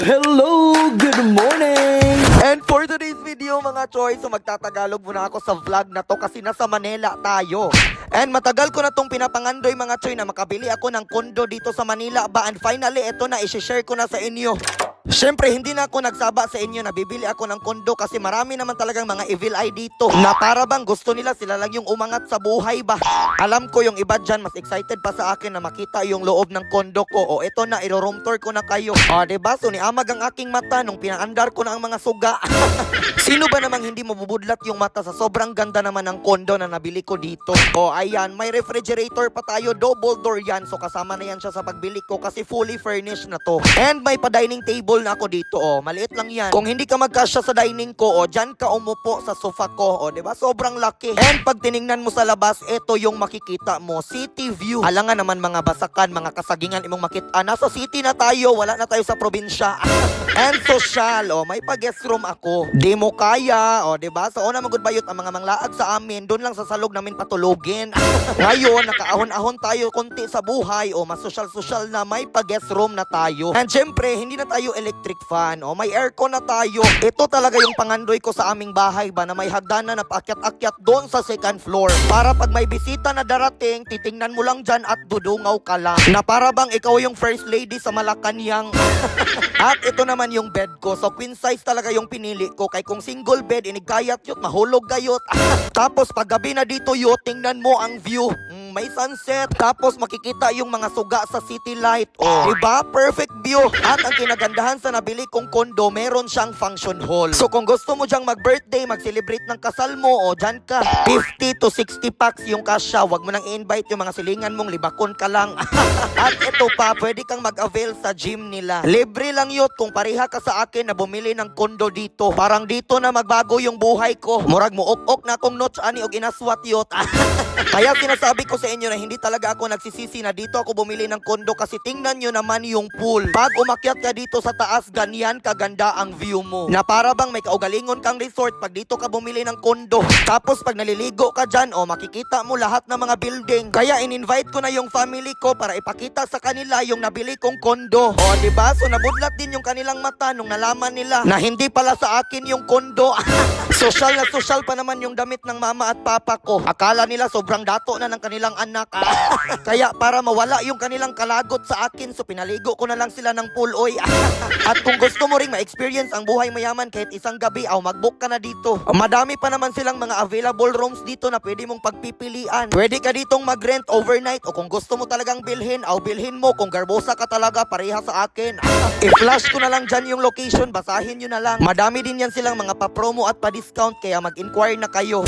Hello! Good morning! And for today's video mga choy, so magtatagalog muna ako sa vlog na to kasi nasa Manila tayo. And matagal ko na tong pinapangandoy mga choy na makabili ako ng kondo dito sa Manila ba. And finally, ito na, isi-share ko na sa inyo. Siyempre, hindi na ako nagsaba sa inyo na bibili ako ng kondo kasi marami naman talagang mga evil eye dito na para bang gusto nila sila lang yung umangat sa buhay ba. Alam ko yung iba dyan mas excited pa sa akin na makita yung loob ng kondo ko. O ito na, iro-room tour ko na kayo. O diba, so niamag ang aking mata nung pinaandar ko na ang mga suga. Sino ba namang hindi mabubudlat yung mata sa sobrang ganda naman ng kondo na nabili ko dito. O ayan, may refrigerator pa tayo, double door yan. So kasama na yan siya sa pagbili ko kasi fully furnished na to. And may pa-dining table na ako dito, oh. Maliit lang yan. Kung hindi ka magkasya sa dining ko, dyan ka umupo sa sofa ko, diba? Sobrang laki. And pag tiningnan mo sa labas, ito yung makikita mo. City view. Alangan naman mga basakan, mga kasagingan imong makita. Nasa city na tayo, wala na tayo sa probinsya. And social, may pa-guest room ako. Di mo kaya, diba? So, una magudbayot ang mga manglaag sa amin. Doon lang sa salog namin patulogin. Ngayon, nakaahon-ahon tayo konti sa buhay. Mas social-social na may pa-guest room na tayo. And syempre, hindi na tayo electric fan. May aircon na tayo. Ito talaga yung pangandoy ko sa aming bahay ba na may hagdanan na paakyat-akyat doon sa second floor. Para pag may bisita na darating, titingnan mo lang dyan at dudungaw ka lang. Na para bang ikaw yung first lady sa Malacanang. At ito naman yung bed ko. So queen size talaga yung pinili ko. Kay kung single bed, inigkayat yun, mahulog gayot. Tapos pag gabi na dito yun, tingnan mo ang view. May sunset. Tapos makikita yung mga suga sa city light. Diba? Perfect view. At ang kinagandahan sa nabili kong kondo, meron siyang function hall. So kung gusto mo dyang mag-birthday, mag-celebrate ng kasal mo, dyan ka. 50 to 60 packs yung kasya. Huwag mo nang i-invite yung mga silingan mong libakon ka lang. At ito pa, pwede kang mag-avail sa gym nila. Libre lang yun kung pareha ka sa akin na bumili ng kondo dito. Parang dito na magbago yung buhay ko. Murag mo ok na kong notch ani og inaswat yot. Kaya sinasabi ko sa inyo na hindi talaga ako nagsisisi na dito ako bumili ng kondo kasi tingnan nyo naman yung pool. Pag umakyat ka dito sa taas, ganyan kaganda ang view mo. Na para bang may kaugalingon kang resort pag dito ka bumili ng kondo. Tapos pag naliligo ka dyan, makikita mo lahat ng mga building. Kaya in-invite ko na yung family ko para ipakita sa kanila yung nabili kong kondo. Diba? So nabudlat din yung kanilang mata nung nalaman nila na hindi pala sa akin yung kondo. Social na social pa naman yung damit ng mama at papa ko. Akala nila sobrang dato na ng kanilang anak. Kaya para mawala yung kanilang kalagot sa akin, so pinaligo ko na lang sila ng pool, oy. At kung gusto mo ring ma-experience ang buhay mayaman kahit isang gabi, mag-book ka na dito. Madami pa naman silang mga available rooms dito na pwede mong pagpipilian. Pwede ka ditong mag-rent overnight o kung gusto mo talagang bilhin, bilhin mo. Kung garbosa ka talaga, pareha sa akin. I-flash ko na lang dyan yung location, basahin nyo na lang. Madami din yan silang mga pa-promo at pa-discount kaya mag-inquire na kayo.